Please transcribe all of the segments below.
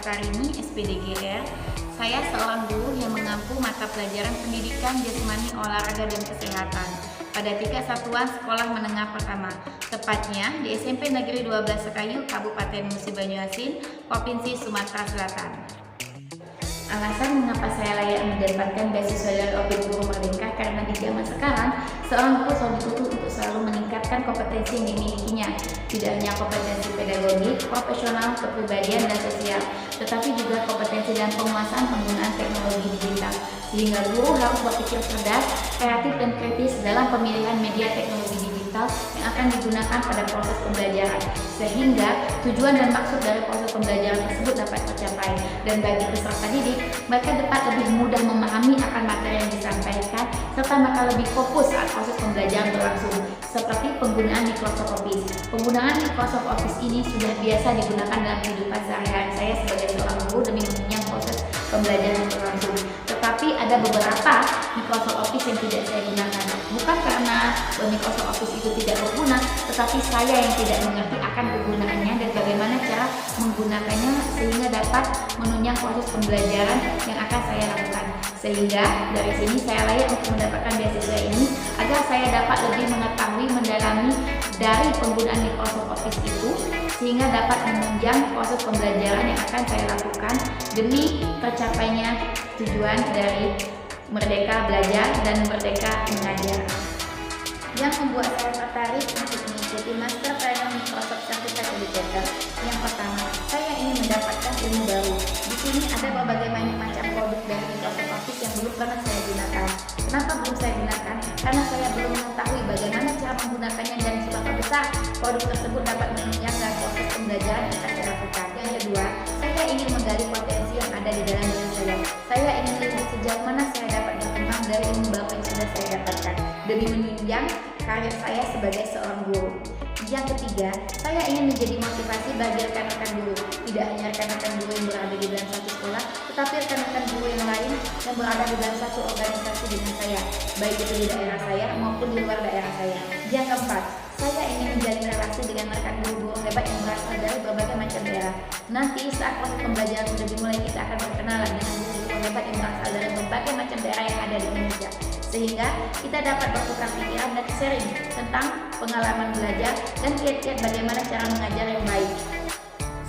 Okarini, SPDGR. Saya seorang guru yang mengampu mata pelajaran pendidikan jasmani, olahraga, dan kesehatan pada tingkat satuan sekolah menengah pertama, tepatnya di SMP Negeri 12 Sekayu, Kabupaten Musi Banyuasin, Provinsi Sumatera Selatan. Alasan mengapa saya layak mendapatkan beasiswa dari OPIK Guru Merdeka karena di zaman sekarang seorang guru selalu dituntut untuk selalu meningkatkan kompetensi yang dimilikinya, tidak hanya kompetensi pedagogik, profesional, kepribadian, dan sosial, tetapi juga kompetensi dan penguasaan penggunaan teknologi digital, sehingga guru harus berpikir cerdas, kreatif, dan kritis dalam pemilihan media teknologi digital yang akan digunakan pada proses pembelajaran, sehingga tujuan dan maksud dari proses pembelajaran tersebut dapat tercapai. Dan bagi peserta didik, mereka dapat lebih mudah memahami akan materi yang disampaikan, serta mereka lebih fokus saat proses pembelajaran berlangsung, seperti penggunaan Microsoft Office. Penggunaan Microsoft Office ini sudah biasa digunakan dalam kehidupan sehari-hari saya sebagai seorang guru demi menunjang proses pembelajaran berlangsung. Tetapi ada beberapa Microsoft Office yang tidak saya gunakan, bukan karena Microsoft Office itu tidak berguna, tetapi saya yang tidak mengerti akan kegunaannya dan bagaimana cara menggunakannya sehingga dapat menunjang proses pembelajaran yang akan saya lakukan. Sehingga dari sini saya layak untuk mendapatkan beasiswa ini agar saya dapat lebih mengetahui, mendalami dari penggunaan Microsoft Office itu, sehingga dapat menunjang proses pembelajaran yang akan saya lakukan demi tercapainya tujuan dari Merdeka Belajar dan Merdeka Mengajar. Yang membuat saya tertarik untuk mengikuti Master Training Microsoft Certified Educator. Yang pertama, saya ingin mendapatkan ilmu baru. Di sini ada berbagai macam produk dari Microsoft Office yang belum pernah saya gunakan. Kenapa belum saya gunakan? Karena saya belum mengetahui bagaimana cara menggunakannya dan seberapa besar produk tersebut dapat menunjang dalam proses pembelajaran yang akan saya lakukan. Yang kedua, saya ingin menggali potensi yang ada di dalam diri saya. Saya ingin melihat sejauh mana saya dapat berkembang dari ilmu baru yang sudah saya dapatkan demi menunjang karir saya sebagai seorang guru. Yang ketiga, saya ingin menjadi motivasi bagi rekan-rekan guru, tidak hanya rekan-rekan guru yang berada di dalam satu sekolah, tetapi rekan-rekan guru yang lain yang berada di dalam satu organisasi dengan saya, baik itu di daerah saya maupun di luar daerah saya. Yang keempat, saya ingin menjalin relasi dengan rekan guru-guru hebat yang berasal dari berbagai macam daerah. Nanti saat proses pembelajaran sudah dimulai, kita akan berkenalan dengan guru-guru hebat yang berasal dari berbagai macam daerah yang ada di Indonesia, sehingga kita dapat bertukar pikiran dan sharing tentang pengalaman belajar dan kiat-kiat bagaimana cara mengajar yang baik,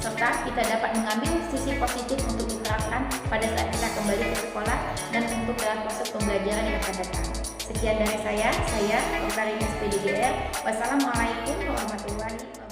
serta kita dapat mengambil sisi positif untuk diterapkan pada saat kita kembali ke sekolah dan untuk dalam proses pembelajaran yang akan datang. Sekian dari saya Okarini, SPDGR. Wassalamualaikum warahmatullahi wabarakatuh.